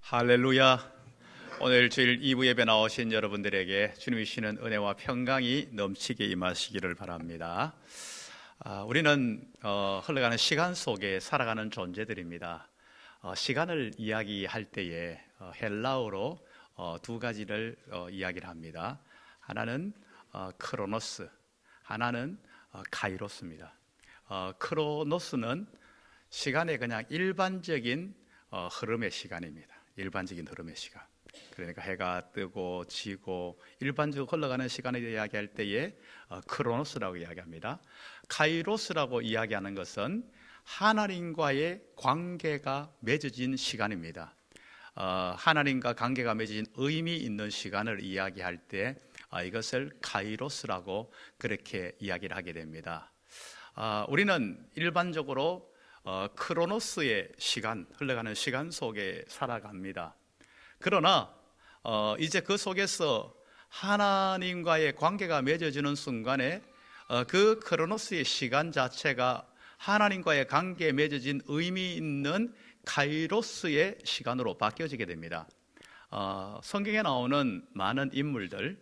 할렐루야. 오늘 주일 2부 예배 나오신 여러분들에게 주님이 주시는 은혜와 평강이 넘치게 임하시기를 바랍니다. 우리는 흘러가는 시간 속에 살아가는 존재들입니다. 시간을 이야기할 때에 헬라어로 두 가지를 이야기를 합니다. 하나는 크로노스, 하나는 카이로스입니다. 크로노스는 시간의 그냥 일반적인 흐름의 시간입니다. 일반적인 흐름의 시간. 그러니까 해가 뜨고 지고 일반적으로 흘러가는 시간을 이야기할 때에 크로노스라고 이야기합니다. 카이로스라고 이야기하는 것은 하나님과의 관계가 맺어진 시간입니다. 하나님과 관계가 맺어진 의미 있는 시간을 이야기할 때 이것을 카이로스라고 그렇게 이야기를 하게 됩니다. 우리는 일반적으로 크로노스의 시간, 흘러가는 시간 속에 살아갑니다. 그러나 이제 그 속에서 하나님과의 관계가 맺어지는 순간에 그 크로노스의 시간 자체가 하나님과의 관계에 맺어진 의미 있는 카이로스의 시간으로 바뀌어지게 됩니다. 성경에 나오는 많은 인물들,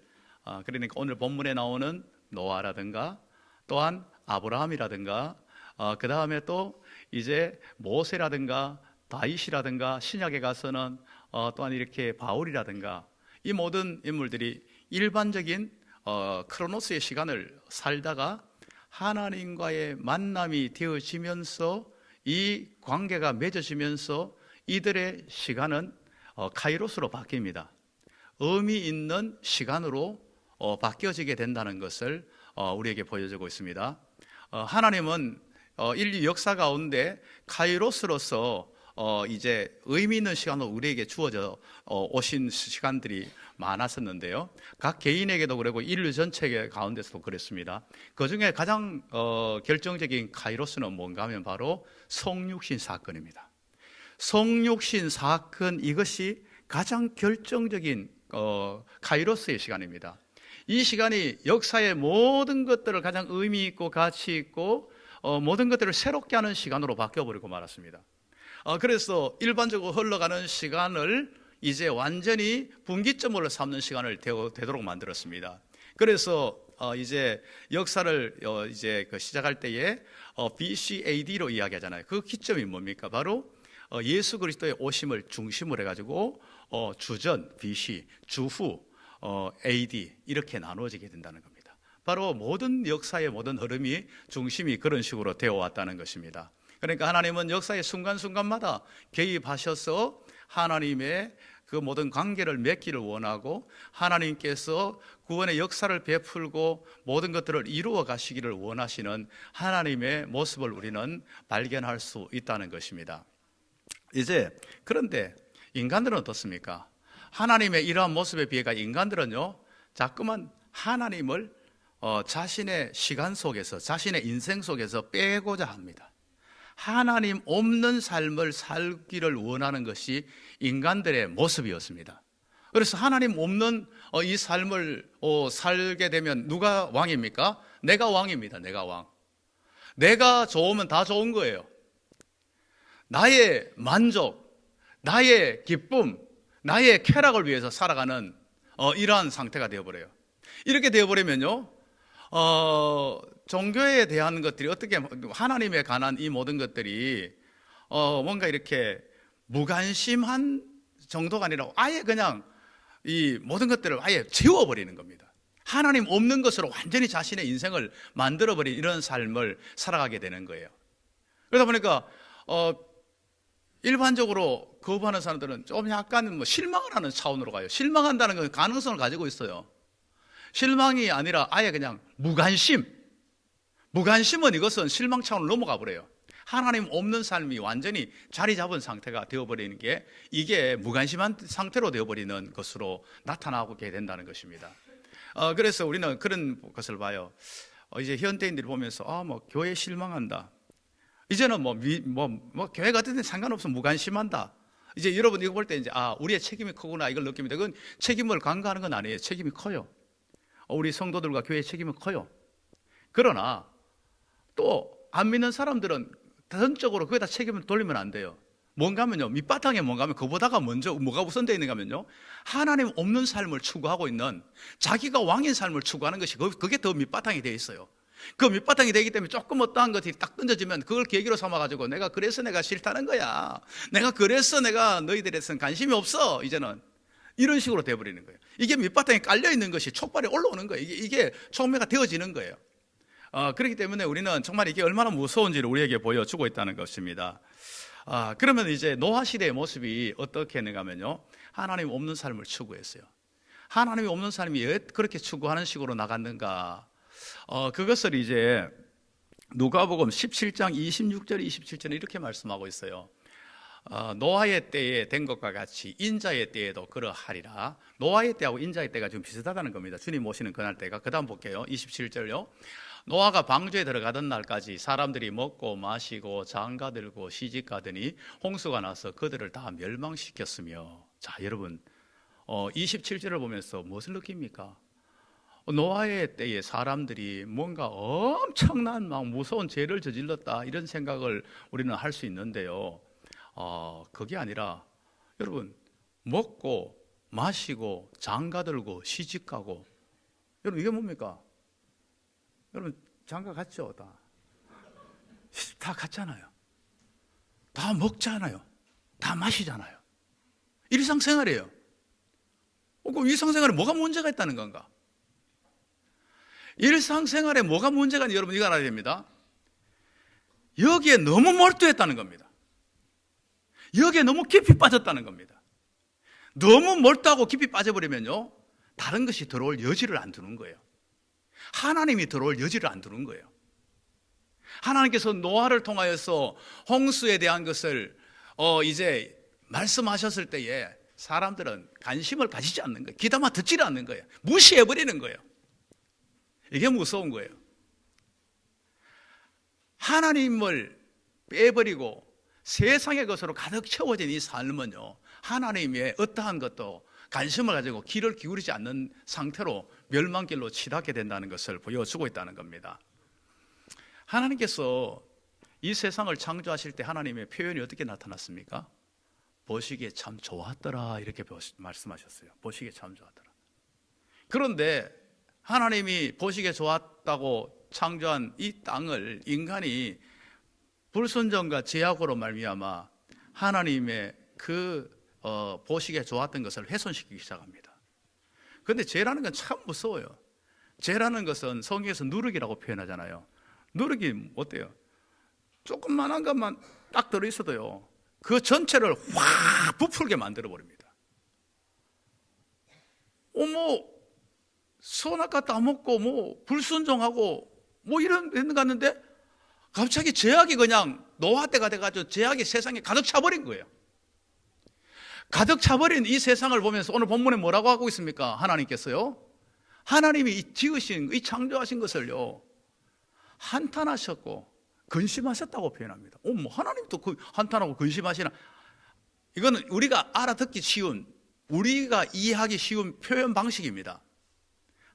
그러니까 오늘 본문에 나오는 노아라든가 또한 아브라함이라든가 그 다음에 또 이제 모세라든가 다윗이라든가 신약에 가서는 또한 이렇게 바울이라든가 이 모든 인물들이 일반적인 크로노스의 시간을 살다가 하나님과의 만남이 되어지면서 이 관계가 맺어지면서 이들의 시간은 카이로스로 바뀝니다. 의미 있는 시간으로 바뀌어지게 된다는 것을 우리에게 보여주고 있습니다. 하나님은 인류 역사 가운데 카이로스로서 이제 의미 있는 시간으로 우리에게 주어져 오신 시간들이 많았었는데요. 각 개인에게도 그러고 인류 전체 가운데서도 그랬습니다. 그 중에 가장 결정적인 카이로스는 뭔가 하면 바로 성육신 사건입니다. 성육신 사건, 이것이 가장 결정적인 카이로스의 시간입니다. 이 시간이 역사의 모든 것들을 가장 의미 있고 가치 있고 모든 것들을 새롭게 하는 시간으로 바뀌어버리고 말았습니다. 그래서 일반적으로 흘러가는 시간을 이제 완전히 분기점으로 삼는 시간을 되도록 만들었습니다. 그래서 이제 역사를 이제 시작할 때에 BC AD로 이야기하잖아요. 그 기점이 뭡니까? 바로 예수 그리스도의 오심을 중심으로 해가지고 주전 BC, 주후 AD 이렇게 나누어지게 된다는 겁니다. 바로 모든 역사의 모든 흐름이 중심이 그런 식으로 되어 왔다는 것입니다. 그러니까 하나님은 역사의 순간순간마다 개입하셔서 하나님의 그 모든 관계를 맺기를 원하고 하나님께서 구원의 역사를 베풀고 모든 것들을 이루어 가시기를 원하시는 하나님의 모습을 우리는 발견할 수 있다는 것입니다. 이제 그런데 인간들은 어떻습니까? 하나님의 이러한 모습에 비해 인간들은요, 자꾸만 하나님을 자신의 시간 속에서, 자신의 인생 속에서 빼고자 합니다. 하나님 없는 삶을 살기를 원하는 것이 인간들의 모습이었습니다. 그래서 하나님 없는 이 삶을 살게 되면 누가 왕입니까? 내가 왕입니다. 내가 왕. 내가 좋으면 다 좋은 거예요. 나의 만족, 나의 기쁨, 나의 쾌락을 위해서 살아가는 이러한 상태가 되어버려요. 이렇게 되어버리면요, 종교에 대한 것들이 어떻게 하나님에 관한 이 모든 것들이 뭔가 이렇게 무관심한 정도가 아니라 아예 그냥 이 모든 것들을 아예 지워버리는 겁니다. 하나님 없는 것으로 완전히 자신의 인생을 만들어버린 이런 삶을 살아가게 되는 거예요. 그러다 보니까 일반적으로 거부하는 사람들은 좀 약간 실망을 하는 차원으로 가요. 실망한다는 건 가능성을 가지고 있어요. 실망이 아니라 아예 그냥 무관심은 이것은 실망 차원을 넘어가 버려요. 하나님 없는 삶이 완전히 자리 잡은 상태가 되어버리는 게 이게 무관심한 상태로 되어버리는 것으로 나타나게 된다는 것입니다. 그래서 우리는 그런 것을 봐요. 이제 현대인들이 보면서 교회 실망한다. 이제는 교회 같은 데 상관없어 무관심한다. 이제 여러분 이거 볼 때 이제 우리의 책임이 크구나 이걸 느낍니다. 그건 책임을 간과하는 건 아니에요. 책임이 커요. 우리 성도들과 교회의 책임은 커요. 그러나 또 안 믿는 사람들은 전적으로 거기다 책임을 돌리면 안 돼요. 뭔가면요, 밑바탕에 뭔가면 그보다가 먼저 뭐가 우선되어 있는가 하면요, 하나님 없는 삶을 추구하고 있는, 자기가 왕인 삶을 추구하는 것이 그게 더 밑바탕이 되어 있어요. 그 밑바탕이 되기 때문에 조금 어떠한 것이 딱 던져지면 그걸 계기로 삼아가지고 내가 그래서 내가 싫다는 거야, 내가 그래서 내가 너희들에서는 관심이 없어, 이제는 이런 식으로 돼버리는 거예요. 이게 밑바탕에 깔려있는 것이 촉발이 올라오는 거예요. 이게 촉매가 되어지는 거예요. 그렇기 때문에 우리는 정말 이게 얼마나 무서운지를 우리에게 보여주고 있다는 것입니다. 그러면 이제 노아 시대의 모습이 어떻게 했는가 하면요, 하나님 없는 삶을 추구했어요. 하나님이 없는 삶이 왜 그렇게 추구하는 식으로 나갔는가, 그것을 이제 누가복음 17장 26절 27절에 이렇게 말씀하고 있어요. 노아의 때에 된 것과 같이 인자의 때에도 그러하리라. 노아의 때하고 인자의 때가 좀 비슷하다는 겁니다. 주님 오시는 그날 때가. 그 다음 볼게요. 27절요. 노아가 방주에 들어가던 날까지 사람들이 먹고 마시고 장가들고 시집가더니 홍수가 나서 그들을 다 멸망시켰으며. 자, 여러분, 27절을 보면서 무엇을 느낍니까? 노아의 때에 사람들이 뭔가 엄청난 막 무서운 죄를 저질렀다, 이런 생각을 우리는 할 수 있는데요, 그게 아니라 여러분, 먹고 마시고 장가들고 시집가고, 여러분 이게 뭡니까? 여러분 장가 갔죠? 다 갔잖아요. 다 먹잖아요. 다 마시잖아요. 일상생활이에요. 그럼 일상생활에 뭐가 문제가 있다는 건가? 일상생활에 뭐가 문제가 있는지 여러분 이거 알아야 됩니다. 여기에 너무 몰두했다는 겁니다. 여기에 너무 깊이 빠졌다는 겁니다. 너무 몰두하고 깊이 빠져버리면요, 다른 것이 들어올 여지를 안 두는 거예요. 하나님이 들어올 여지를 안 두는 거예요. 하나님께서 노아를 통하여서 홍수에 대한 것을 이제 말씀하셨을 때에 사람들은 관심을 가지지 않는 거예요. 귀담아 듣지를 않는 거예요. 무시해버리는 거예요. 이게 무서운 거예요. 하나님을 빼버리고 세상의 것으로 가득 채워진 이 삶은요, 하나님의 어떠한 것도 관심을 가지고 귀를 기울이지 않는 상태로 멸망길로 치닫게 된다는 것을 보여주고 있다는 겁니다. 하나님께서 이 세상을 창조하실 때 하나님의 표현이 어떻게 나타났습니까? 보시기에 참 좋았더라, 이렇게 말씀하셨어요. 보시기에 참 좋았더라. 그런데 하나님이 보시기에 좋았다고 창조한 이 땅을 인간이 불순종과 제약으로 말미암아 하나님의 보시기에 좋았던 것을 훼손시키기 시작합니다. 그런데 죄라는 건 참 무서워요. 죄라는 것은 성경에서 누룩이라고 표현하잖아요. 누룩이 어때요? 조금만한 것만 딱 들어있어도요, 그 전체를 확 부풀게 만들어버립니다. 선악과 따먹고 불순종하고 이런 데 갔는데 갑자기 죄악이 그냥 노아 때가 돼가지고 죄악이 세상에 가득 차버린 거예요. 가득 차버린 이 세상을 보면서 오늘 본문에 뭐라고 하고 있습니까? 하나님께서요, 하나님이 지으신, 이 창조하신 것을요, 한탄하셨고 근심하셨다고 표현합니다. 하나님도 한탄하고 근심하시나? 이거는 우리가 알아듣기 쉬운, 우리가 이해하기 쉬운 표현 방식입니다.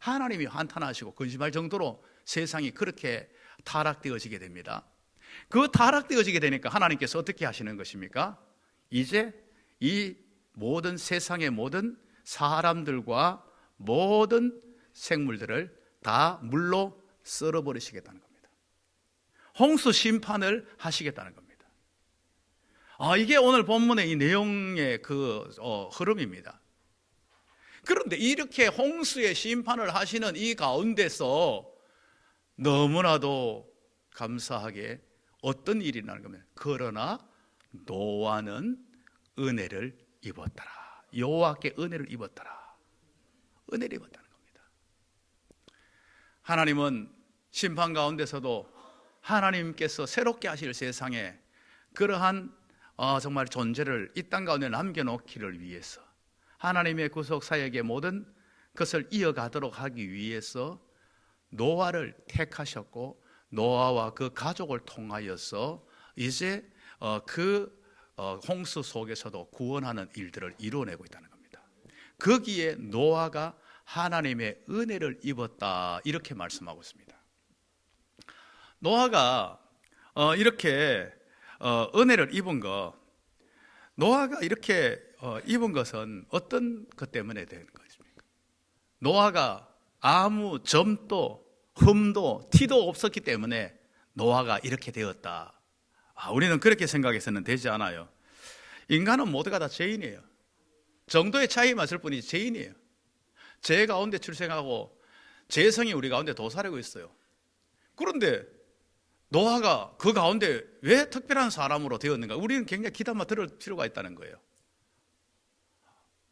하나님이 한탄하시고 근심할 정도로 세상이 그렇게 타락되어지게 됩니다. 그 타락되어지게 되니까 하나님께서 어떻게 하시는 것입니까? 이제 이 모든 세상의 모든 사람들과 모든 생물들을 다 물로 썰어버리시겠다는 겁니다. 홍수 심판을 하시겠다는 겁니다. 이게 오늘 본문의 이 내용의 흐름입니다. 그런데 이렇게 홍수의 심판을 하시는 이 가운데서 너무나도 감사하게 어떤 일이 나는 겁니다. 그러나 노아는 은혜를 입었더라. 여호와께 은혜를 입었더라. 은혜를 입었다는 겁니다. 하나님은 심판 가운데서도 하나님께서 새롭게 하실 세상에 그러한 정말 존재를 이 땅 가운데 남겨놓기를 위해서, 하나님의 구속 사역의 모든 것을 이어가도록 하기 위해서 노아를 택하셨고, 노아와 그 가족을 통하여서 이제 홍수 속에서도 구원하는 일들을 이루어내고 있다는 겁니다. 거기에 노아가 하나님의 은혜를 입었다, 이렇게 말씀하고 있습니다. 노아가 이렇게 은혜를 입은 거, 노아가 이렇게 입은 것은 어떤 것 때문에 되는 것입니까? 노아가 아무 점도 흠도 티도 없었기 때문에 노아가 이렇게 되었다. 우리는 그렇게 생각해서는 되지 않아요. 인간은 모두가 다 죄인이에요. 정도의 차이만 있을 뿐이지 죄인이에요. 죄 가운데 출생하고 죄성이 우리 가운데 도사리고 있어요. 그런데 노아가 그 가운데 왜 특별한 사람으로 되었는가? 우리는 굉장히 귀담아 들을 필요가 있다는 거예요.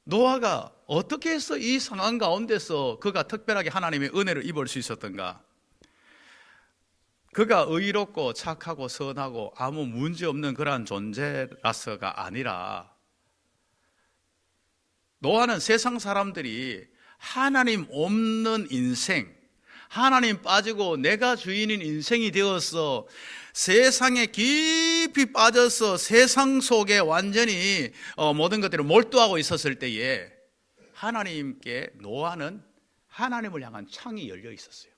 노아가 어떻게 해서 이 상황 가운데서 그가 특별하게 하나님의 은혜를 입을 수 있었던가? 그가 의롭고 착하고 선하고 아무 문제 없는 그러한 존재라서가 아니라, 노아는 세상 사람들이 하나님 없는 인생, 하나님 빠지고 내가 주인인 인생이 되어서 세상에 깊이 빠져서 세상 속에 완전히 모든 것들을 몰두하고 있었을 때에 하나님께 노아는 하나님을 향한 창이 열려 있었어요.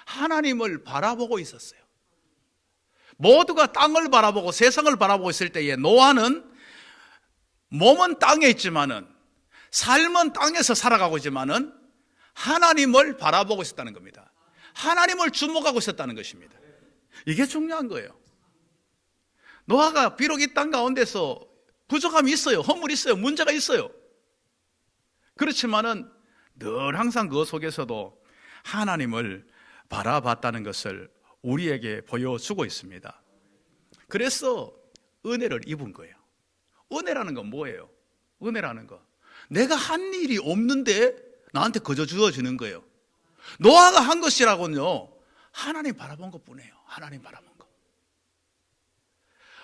하나님을 바라보고 있었어요. 모두가 땅을 바라보고 세상을 바라보고 있을 때에 노아는 몸은 땅에 있지만은, 삶은 땅에서 살아가고 있지만은 하나님을 바라보고 있었다는 겁니다. 하나님을 주목하고 있었다는 것입니다. 이게 중요한 거예요. 노아가 비록 이 땅 가운데서 부족함이 있어요. 허물이 있어요. 문제가 있어요. 그렇지만은 늘 항상 그 속에서도 하나님을 바라봤다는 것을 우리에게 보여주고 있습니다. 그래서 은혜를 입은 거예요. 은혜라는 건 뭐예요? 은혜라는 거, 내가 한 일이 없는데 나한테 거저 주어지는 거예요. 노아가 한 것이라고는요, 하나님 바라본 것뿐이에요. 하나님 바라본 거.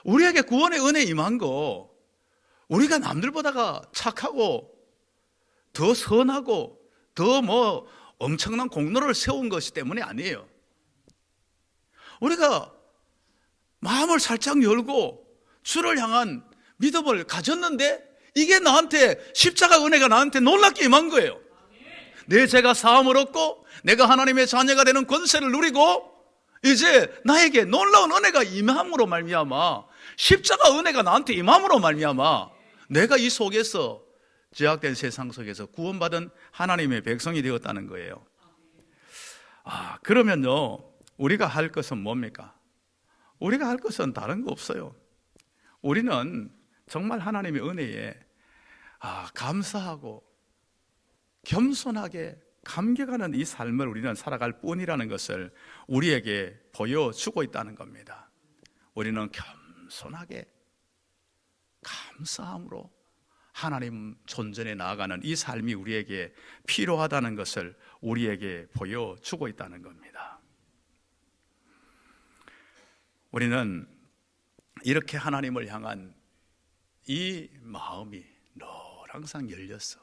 우리에게 구원의 은혜 임한 거, 우리가 남들보다가 착하고 더 선하고 더 엄청난 공로를 세운 것이 때문에 아니에요. 우리가 마음을 살짝 열고 주를 향한 믿음을 가졌는데 이게 나한테, 십자가 은혜가 나한테 놀랍게 임한 거예요. 내 죄가 사함을 얻고 내가 하나님의 자녀가 되는 권세를 누리고 이제 나에게 놀라운 은혜가 임함으로 말미암아, 십자가 은혜가 나한테 임함으로 말미암아 내가 이 속에서, 죄악된 세상 속에서 구원받은 하나님의 백성이 되었다는 거예요. 그러면요, 우리가 할 것은 뭡니까? 우리가 할 것은 다른 거 없어요. 우리는 정말 하나님의 은혜에 감사하고 겸손하게 감격하는 이 삶을 우리는 살아갈 뿐이라는 것을 우리에게 보여주고 있다는 겁니다. 우리는 겸손하게 감사함으로 하나님 존전에 나아가는 이 삶이 우리에게 필요하다는 것을 우리에게 보여주고 있다는 겁니다. 우리는 이렇게 하나님을 향한 이 마음이 늘 항상 열려서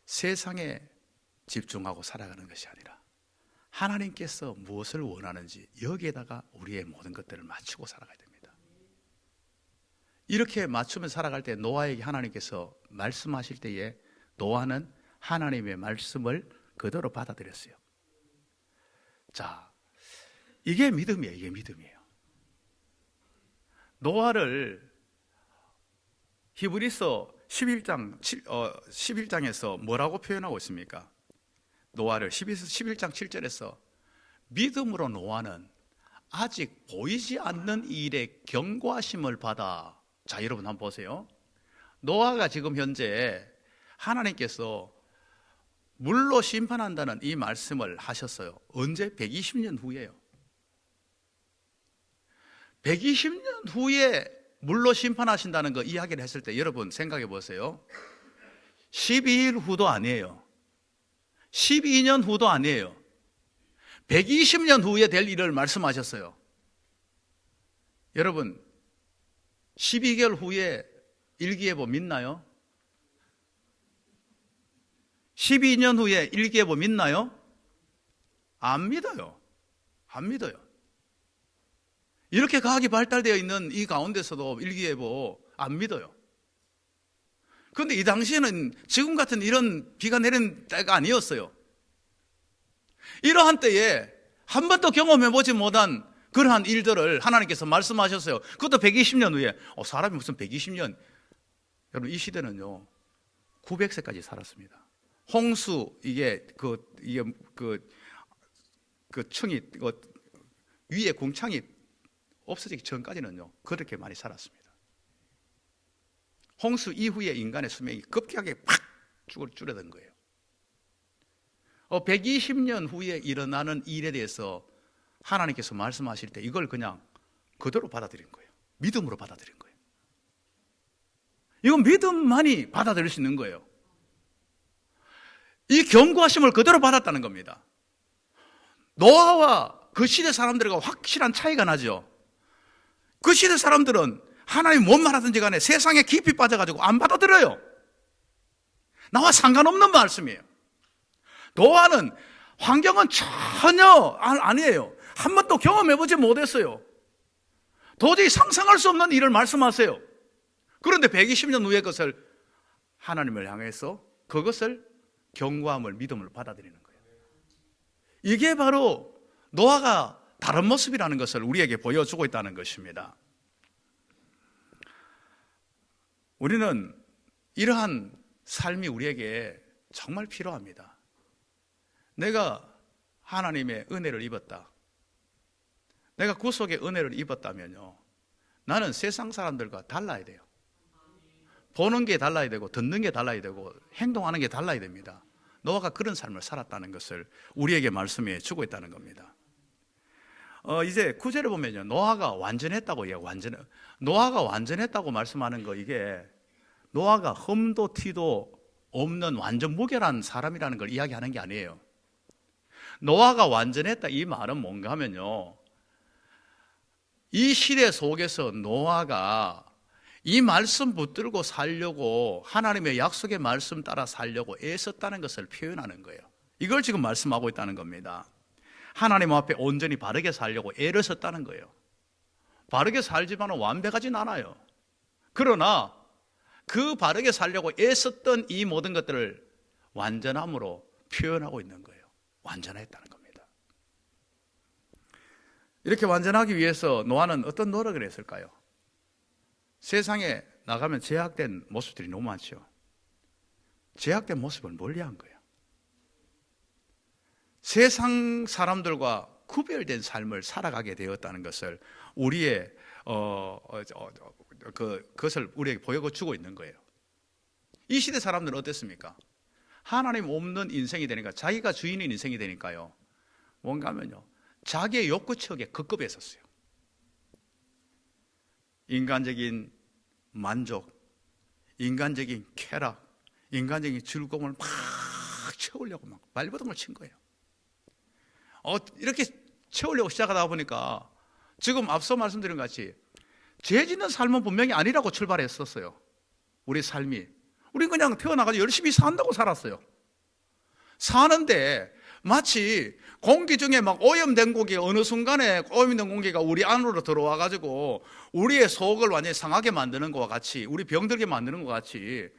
세상에 집중하고 살아가는 것이 아니라 하나님께서 무엇을 원하는지 여기에다가 우리의 모든 것들을 맞추고 살아가야 됩니다. 이렇게 맞추며 살아갈 때 노아에게 하나님께서 말씀하실 때에 노아는 하나님의 말씀을 그대로 받아들였어요. 자, 이게 믿음이에요. 이게 믿음이에요. 노아를 히브리서 11장에서 뭐라고 표현하고 있습니까? 노아를 11장 7절에서 믿음으로 노아는 아직 보이지 않는 일에 경고하심을 받아. 자, 여러분 한번 보세요. 노아가 지금 현재 하나님께서 물로 심판한다는 이 말씀을 하셨어요. 언제? 120년 후에요. 120년 후에 물로 심판하신다는 거 이야기를 했을 때 여러분 생각해 보세요. 12일 후도 아니에요. 12년 후도 아니에요. 120년 후에 될 일을 말씀하셨어요. 여러분 12개월 후에 일기예보 믿나요? 12년 후에 일기예보 믿나요? 안 믿어요. 안 믿어요. 이렇게 과학이 발달되어 있는 이 가운데서도 일기예보 안 믿어요. 그런데 이 당시에는 지금 같은 이런 비가 내리는 때가 아니었어요. 이러한 때에 한 번도 경험해보지 못한 그러한 일들을 하나님께서 말씀하셨어요. 그것도 120년 후에. 사람이 무슨 120년. 여러분, 이 시대는요 900세까지 살았습니다. 홍수, 이게 층이, 위에 궁창이 없어지기 전까지는요 그렇게 많이 살았습니다. 홍수 이후에 인간의 수명이 급격하게 팍 줄어든 거예요. 120년 후에 일어나는 일에 대해서 하나님께서 말씀하실 때 이걸 그냥 그대로 받아들인 거예요. 믿음으로 받아들인 거예요. 이건 믿음만이 받아들일 수 있는 거예요. 이 경고하심을 그대로 받았다는 겁니다. 노아와 그 시대 사람들과 확실한 차이가 나죠. 그 시대 사람들은 하나님 뭔 말하든지 간에 세상에 깊이 빠져가지고 안 받아들여요. 나와 상관없는 말씀이에요. 노아는 환경은 전혀 아니에요. 한 번도 경험해보지 못했어요. 도저히 상상할 수 없는 일을 말씀하세요. 그런데 120년 후의 것을 하나님을 향해서 그것을 경고함을 믿음을 받아들이는 거예요. 이게 바로 노아가 다른 모습이라는 것을 우리에게 보여주고 있다는 것입니다. 우리는 이러한 삶이 우리에게 정말 필요합니다. 내가 하나님의 은혜를 입었다. 내가 구속의 은혜를 입었다면요, 나는 세상 사람들과 달라야 돼요. 보는 게 달라야 되고 듣는 게 달라야 되고 행동하는 게 달라야 됩니다. 노아가 그런 삶을 살았다는 것을 우리에게 말씀해 주고 있다는 겁니다. 이제 구절을 보면요, 노아가 완전했다고 얘기해요. 노아가 완전했다고 말씀하는 거, 이게 노아가 흠도 티도 없는 완전 무결한 사람이라는 걸 이야기하는 게 아니에요. 노아가 완전했다, 이 말은 뭔가 하면요, 이 시대 속에서 노아가 이 말씀 붙들고 살려고, 하나님의 약속의 말씀 따라 살려고 애썼다는 것을 표현하는 거예요. 이걸 지금 말씀하고 있다는 겁니다. 하나님 앞에 온전히 바르게 살려고 애를 썼다는 거예요. 바르게 살지만 완벽하진 않아요. 그러나 그 바르게 살려고 애썼던 이 모든 것들을 완전함으로 표현하고 있는 거예요. 완전했다는 겁니다. 이렇게 완전하기 위해서 노아는 어떤 노력을 했을까요? 세상에 나가면 제약된 모습들이 너무 많죠. 제약된 모습을 멀리한 거예요. 세상 사람들과 구별된 삶을 살아가게 되었다는 것을 우리의 그것을 우리에게 보여주고 있는 거예요. 이 시대 사람들은 어땠습니까? 하나님 없는 인생이 되니까, 자기가 주인인 인생이 되니까요, 뭔가 하면요, 자기의 욕구척에 급급했었어요. 인간적인 만족, 인간적인 쾌락, 인간적인 즐거움을 막 채우려고 막 발버둥을 친 거예요. 이렇게 채우려고 시작하다 보니까 지금 앞서 말씀드린 것 같이 죄 짓는 삶은 분명히 아니라고 출발했었어요. 우리 삶이. 우리 그냥 태어나가지고 열심히 산다고 살았어요. 사는데 마치 공기 중에 막 오염된 공기가 어느 순간에 오염된 공기가 우리 안으로 들어와가지고 우리의 속을 완전히 상하게 만드는 것과 같이, 우리 병들게 만드는 것과 같이,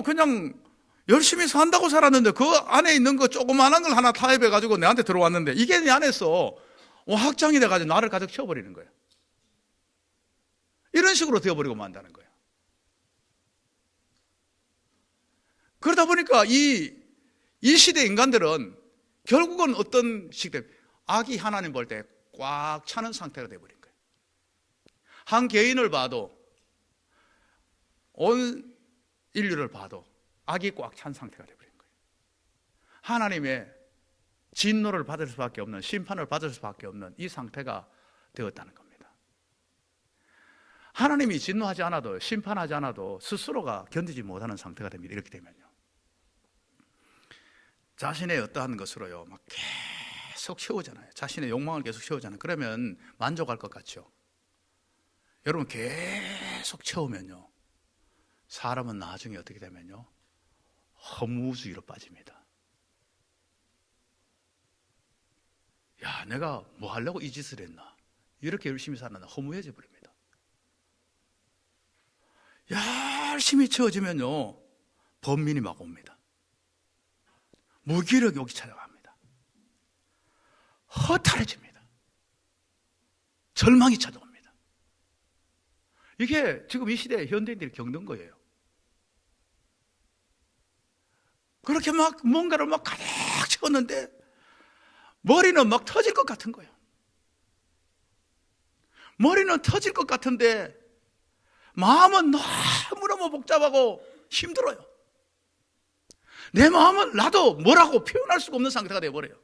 그냥 열심히 산다고 살았는데 그 안에 있는 거 조그마한 걸 하나 타협해가지고 내한테 들어왔는데 이게 내 안에서 확장이 돼가지고 나를 가득 채워버리는 거예요. 이런 식으로 되어버리고 만다는 거예요. 그러다 보니까 이 시대 인간들은 결국은 어떤 식대, 악이 하나님 볼 때 꽉 차는 상태가 되어버린 거예요. 한 개인을 봐도, 온 인류를 봐도 악이 꽉 찬 상태가 되어버린 거예요. 하나님의 진노를 받을 수밖에 없는, 심판을 받을 수밖에 없는 이 상태가 되었다는 겁니다. 하나님이 진노하지 않아도, 심판하지 않아도 스스로가 견디지 못하는 상태가 됩니다. 이렇게 되면요, 자신의 어떠한 것으로요 막 계속 채우잖아요. 자신의 욕망을 계속 채우잖아요. 그러면 만족할 것 같죠. 여러분, 계속 채우면요, 사람은 나중에 어떻게 되면요, 허무주의로 빠집니다. 야, 내가 뭐 하려고 이 짓을 했나, 이렇게 열심히 살았나, 허무해져 버립니다. 열심히 채워지면요, 번민이 막 옵니다. 무기력이 오기 찾아갑니다. 허탈해집니다. 절망이 찾아옵니다. 이게 지금 이 시대에 현대인들이 겪는 거예요. 그렇게 막 뭔가를 막 가득 채웠는데 머리는 막 터질 것 같은 거예요. 머리는 터질 것 같은데 마음은 너무너무 복잡하고 힘들어요. 내 마음은 나도 뭐라고 표현할 수가 없는 상태가 되어버려요.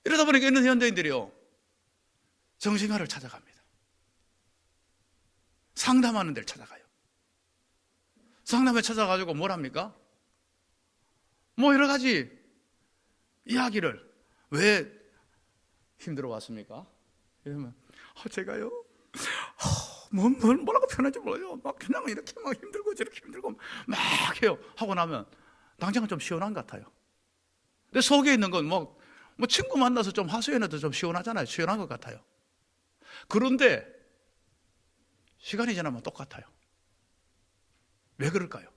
이러다 보니까 있는 현대인들이요, 정신과를 찾아갑니다. 상담하는 데를 찾아가요. 상담에 찾아가지고 뭘 합니까? 뭐 여러 가지 이야기를, 왜 힘들어 왔습니까? 이러면 제가요 뭐라고 표현할지 몰라요. 막 그냥 이렇게 막 힘들고 저렇게 힘들고 막 해요. 하고 나면 당장은 좀 시원한 것 같아요. 근데 속에 있는 건 뭐 친구 만나서 좀 하소연해도 좀 시원하잖아요. 시원한 것 같아요. 그런데 시간이 지나면 똑같아요. 왜 그럴까요?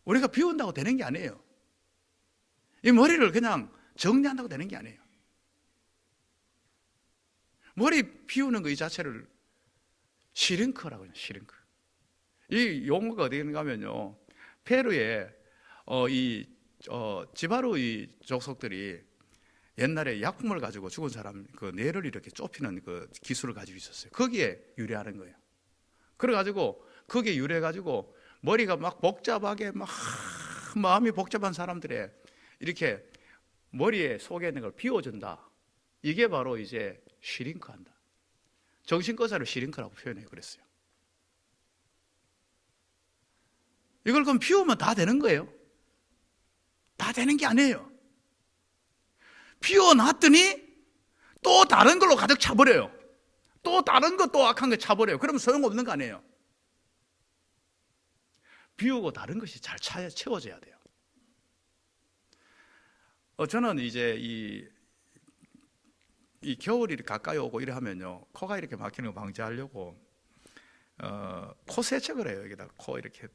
우리가 비운다고 되는 게 아니에요. 이 머리를 그냥 정리한다고 되는 게 아니에요. 머리 비우는 거 이 자체를 시링크라고 해요. 시링크. 이 용어가 어디 가면요, 페루에 지바루 이 족속들이 옛날에 약품을 가지고 죽은 사람 그 뇌를 이렇게 좁히는 그 기술을 가지고 있었어요. 거기에 유래하는 거예요. 그래가지고 거기에 유래해가지고 머리가 막 복잡하게 막 마음이 복잡한 사람들의 이렇게 머리에 속에 있는 걸 비워준다. 이게 바로 이제 시링크한다. 정신과사를 시링크라고 표현해요. 그랬어요. 이걸 그럼 비우면 다 되는 거예요? 다 되는 게 아니에요. 비워놨더니 또 다른 걸로 가득 차버려요. 또 다른 거 또 악한 거 차버려요. 그러면 소용없는 거 아니에요? 비우고 다른 것이 잘 채워져야 돼요. 저는 이제 이 겨울이 가까이 오고 이래 하면요, 코가 이렇게 막히는 거 방지하려고 코 세척을 해요. 여기다 코 이렇게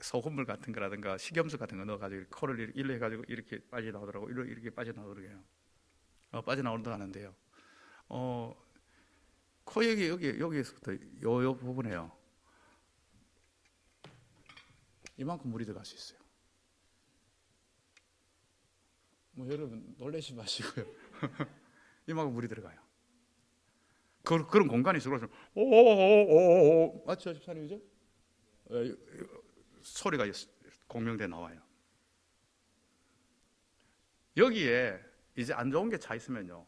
소금물 같은 거라든가 식염수 같은 거 넣어가지고 코를 일로 해가지고 이렇게 빠져나오더라고. 이렇게 빠져나오더라고요. 빠져나오는 하는데요. 코 여기에서부터 요 부분에요, 이만큼 물이 들어갈 수 있어요. 뭐 여러분 놀라지 마시고요. 이만큼 물이 들어가요. 그런 공간이 있어서 오오오오 맞죠, 집사님이죠? 소리가 공명돼 나와요. 여기에 이제 안 좋은 게 차 있으면요,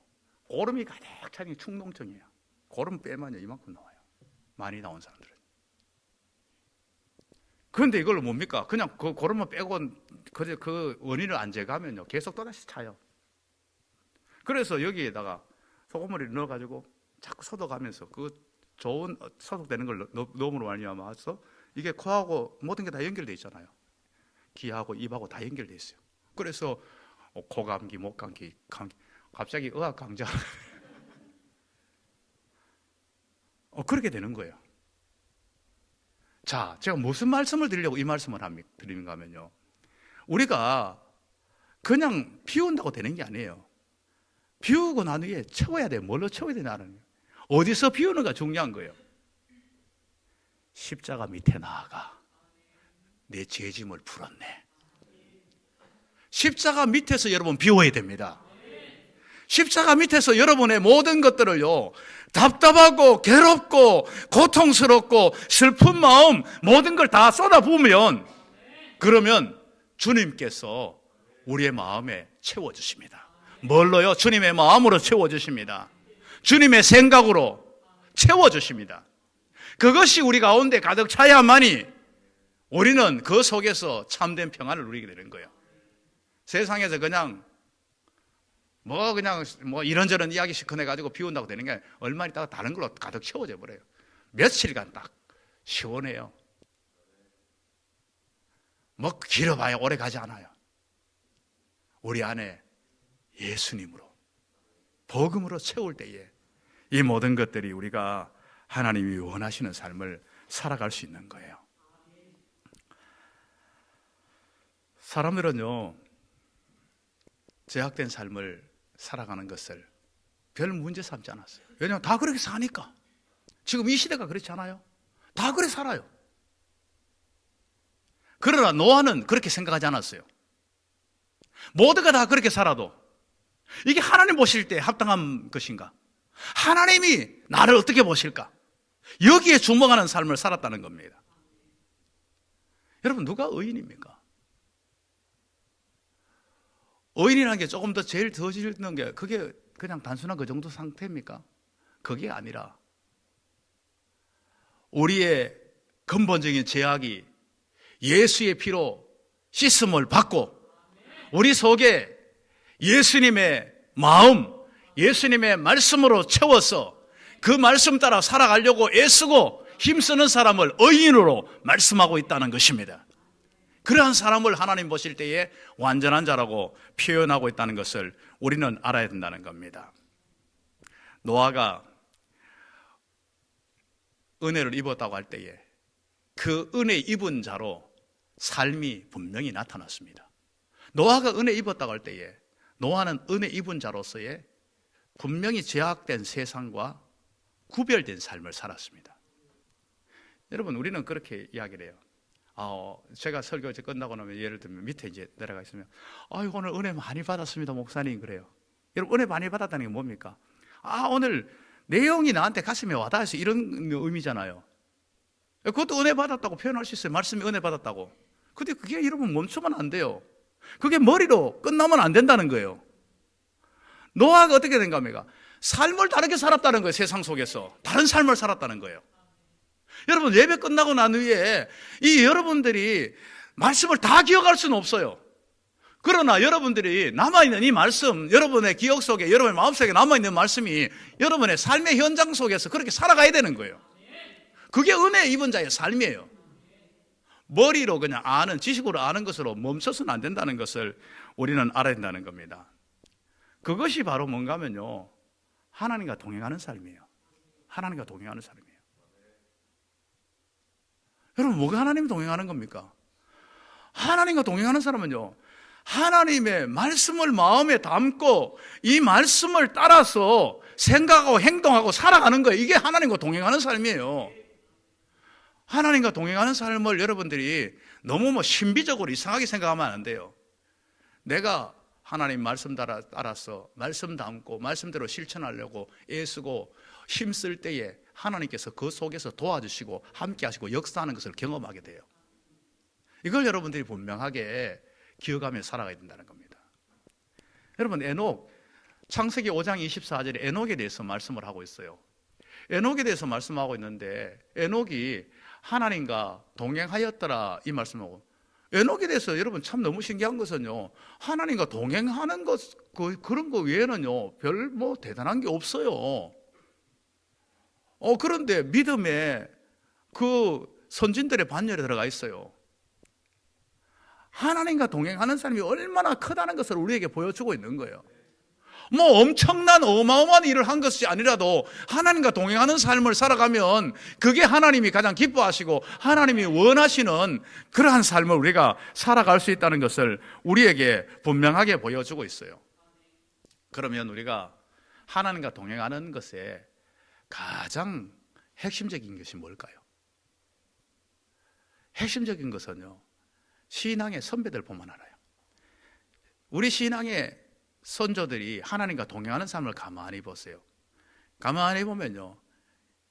고름이 가득 차니 충농증이에요. 고름 빼면요 이만큼 나와요. 많이 나온 사람들은. 그런데 이걸 뭡니까? 그냥 그 고름만 빼고 그 원인을 안 제거하면요 계속 또다시 차요. 그래서 여기에다가 소금물을 넣어가지고 자꾸 소독하면서 그 좋은 소독되는 걸 넣음으로 말미암아서 이게 코하고 모든 게 다 연결돼 있잖아요. 귀하고 입하고 다 연결돼 있어요. 그래서 고감기, 목감기, 감기, 갑자기 의학 강좌 그렇게 되는 거예요. 자, 제가 무슨 말씀을 드리려고 이 말씀을 드리는가 하면요, 우리가 그냥 비운다고 되는 게 아니에요. 비우고 난 후에 채워야 돼요. 뭘로 채워야 되냐는 거예요. 어디서 비우는가 중요한 거예요. 십자가 밑에 나아가 내 죄짐을 풀었네. 십자가 밑에서 여러분 비워야 됩니다. 십자가 밑에서 여러분의 모든 것들을요, 답답하고 괴롭고 고통스럽고 슬픈 마음 모든 걸 다 쏟아부으면, 그러면 주님께서 우리의 마음에 채워주십니다. 뭘로요? 주님의 마음으로 채워주십니다. 주님의 생각으로 채워주십니다. 그것이 우리 가운데 가득 차야만이 우리는 그 속에서 참된 평안을 누리게 되는 거예요. 세상에서 그냥 이런저런 이야기씩 꺼내가지고 비운다고 되는 게 얼마 있다가 다른 걸로 가득 채워져 버려요. 며칠간 딱 시원해요. 뭐 길어봐야 오래 가지 않아요. 우리 안에 예수님으로, 복음으로 채울 때에 이 모든 것들이 우리가 하나님이 원하시는 삶을 살아갈 수 있는 거예요. 사람들은요, 제약된 삶을 살아가는 것을 별 문제 삼지 않았어요. 왜냐하면 다 그렇게 사니까. 지금 이 시대가 그렇지 않아요? 다 그렇게 살아요. 그러나 노아는 그렇게 생각하지 않았어요. 모두가 다 그렇게 살아도 이게 하나님 보실 때 합당한 것인가? 하나님이 나를 어떻게 보실까? 여기에 주목하는 삶을 살았다는 겁니다. 여러분, 누가 의인입니까? 의인이라는 게 조금 더 제일 더 짓는 게 그게 그냥 단순한 그 정도 상태입니까? 그게 아니라 우리의 근본적인 죄악이 예수의 피로 씻음을 받고 우리 속에 예수님의 마음, 예수님의 말씀으로 채워서 그 말씀 따라 살아가려고 애쓰고 힘쓰는 사람을 의인으로 말씀하고 있다는 것입니다. 그러한 사람을 하나님 보실 때에 완전한 자라고 표현하고 있다는 것을 우리는 알아야 된다는 겁니다. 노아가 은혜를 입었다고 할 때에 그 은혜 입은 자로 삶이 분명히 나타났습니다. 노아가 은혜 입었다고 할 때에 노아는 은혜 입은 자로서의 분명히 죄악된 세상과 구별된 삶을 살았습니다. 여러분, 우리는 그렇게 이야기를 해요. 제가 설교 이제 끝나고 나면 예를 들면 밑에 이제 내려가 있으면 오늘 은혜 많이 받았습니다, 목사님. 그래요. 여러분, 은혜 많이 받았다는 게 뭡니까? 오늘 내용이 나한테 가슴에 와닿아서 이런 의미잖아요. 그것도 은혜 받았다고 표현할 수 있어요. 말씀이 은혜 받았다고. 근데 그게 여러분 멈추면 안 돼요. 그게 머리로 끝나면 안 된다는 거예요. 노아가 어떻게 된가 합니까? 삶을 다르게 살았다는 거예요. 세상 속에서 다른 삶을 살았다는 거예요. 여러분, 예배 끝나고 난 후에 이 여러분들이 말씀을 다 기억할 수는 없어요. 그러나 여러분들이 남아있는 이 말씀, 여러분의 기억 속에, 여러분의 마음속에 남아있는 말씀이 여러분의 삶의 현장 속에서 그렇게 살아가야 되는 거예요. 그게 은혜 입은 자의 삶이에요. 머리로 그냥 아는, 지식으로 아는 것으로 멈춰서는 안 된다는 것을 우리는 알아야 된다는 겁니다. 그것이 바로 뭔가 하면요, 하나님과 동행하는 삶이에요. 하나님과 동행하는 삶이에요. 여러분, 뭐가 하나님 동행하는 겁니까? 하나님과 동행하는 사람은요, 하나님의 말씀을 마음에 담고 이 말씀을 따라서 생각하고 행동하고 살아가는 거예요. 이게 하나님과 동행하는 삶이에요. 하나님과 동행하는 삶을 여러분들이 너무 신비적으로 이상하게 생각하면 안 돼요. 내가 하나님 말씀 따라서 말씀 담고 말씀대로 실천하려고 애쓰고 힘쓸 때에 하나님께서 그 속에서 도와주시고 함께 하시고 역사하는 것을 경험하게 돼요. 이걸 여러분들이 분명하게 기억하며 살아가야 된다는 겁니다. 여러분, 에녹, 창세기 5장 24절에 에녹에 대해서 말씀을 하고 있어요. 에녹에 대해서 말씀하고 있는데 에녹이 하나님과 동행하였더라 이 말씀하고, 에녹에 대해서 여러분 참 너무 신기한 것은요, 하나님과 동행하는 것 그런 거 외에는요 별 뭐 대단한 게 없어요. 그런데 믿음에 그 선진들의 반열에 들어가 있어요. 하나님과 동행하는 사람이 얼마나 크다는 것을 우리에게 보여주고 있는 거예요. 뭐 엄청난 어마어마한 일을 한 것이 아니라도 하나님과 동행하는 삶을 살아가면 그게 하나님이 가장 기뻐하시고 하나님이 원하시는 그러한 삶을 우리가 살아갈 수 있다는 것을 우리에게 분명하게 보여주고 있어요. 그러면 우리가 하나님과 동행하는 것에 가장 핵심적인 것이 뭘까요? 핵심적인 것은요, 신앙의 선배들 보면 알아요. 우리 신앙의 선조들이 하나님과 동행하는 삶을 가만히 보세요. 가만히 보면요,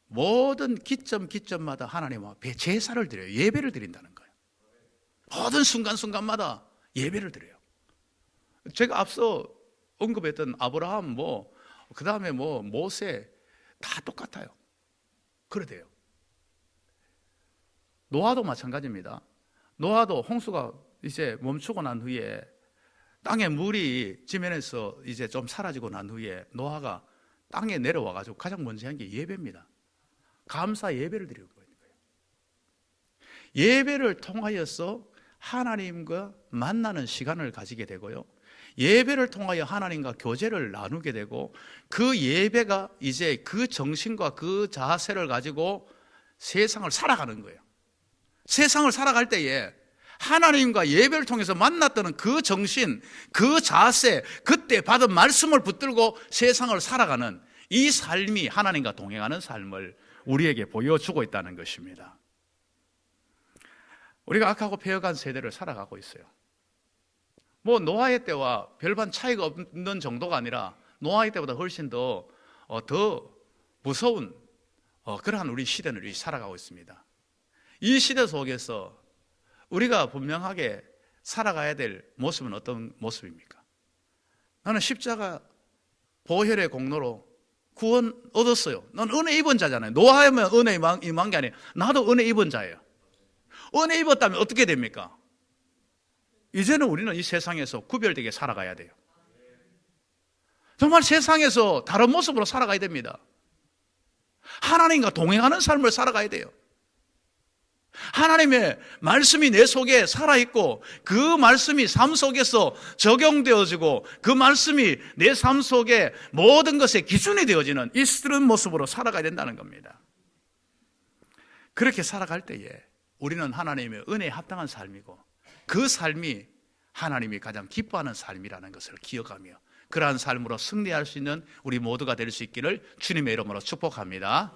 모든 기점마다 하나님 앞에 제사를 드려요. 예배를 드린다는 거예요. 모든 순간순간마다 예배를 드려요. 제가 앞서 언급했던 아브라함, 그 다음에 모세, 다 똑같아요. 그래도요. 노아도 마찬가지입니다. 노아도 홍수가 이제 멈추고 난 후에 땅에 물이 지면에서 이제 좀 사라지고 난 후에 노아가 땅에 내려와가지고 가장 먼저 한 게 예배입니다. 감사 예배를 드리는 거예요. 예배를 통하여서 하나님과 만나는 시간을 가지게 되고요, 예배를 통하여 하나님과 교제를 나누게 되고, 그 예배가 이제 그 정신과 그 자세를 가지고 세상을 살아가는 거예요. 세상을 살아갈 때에 하나님과 예배를 통해서 만났던 그 정신, 그 자세, 그때 받은 말씀을 붙들고 세상을 살아가는 이 삶이 하나님과 동행하는 삶을 우리에게 보여주고 있다는 것입니다. 우리가 악하고 폐역한 세대를 살아가고 있어요. 뭐 노아의 때와 별반 차이가 없는 정도가 아니라 노아의 때보다 훨씬 더 무서운 그러한 우리 시대를 우리 살아가고 있습니다. 이 시대 속에서 우리가 분명하게 살아가야 될 모습은 어떤 모습입니까? 나는 십자가 보혈의 공로로 구원 얻었어요. 난 은혜 입은 자잖아요. 노아하면 은혜 임한 게 아니에요. 나도 은혜 입은 자예요. 은혜 입었다면 어떻게 됩니까? 이제는 우리는 이 세상에서 구별되게 살아가야 돼요. 정말 세상에서 다른 모습으로 살아가야 됩니다. 하나님과 동행하는 삶을 살아가야 돼요. 하나님의 말씀이 내 속에 살아있고 그 말씀이 삶 속에서 적용되어지고 그 말씀이 내 삶 속에 모든 것의 기준이 되어지는 이런 모습으로 살아가야 된다는 겁니다. 그렇게 살아갈 때에 우리는 하나님의 은혜에 합당한 삶이고 그 삶이 하나님이 가장 기뻐하는 삶이라는 것을 기억하며 그러한 삶으로 승리할 수 있는 우리 모두가 될 수 있기를 주님의 이름으로 축복합니다.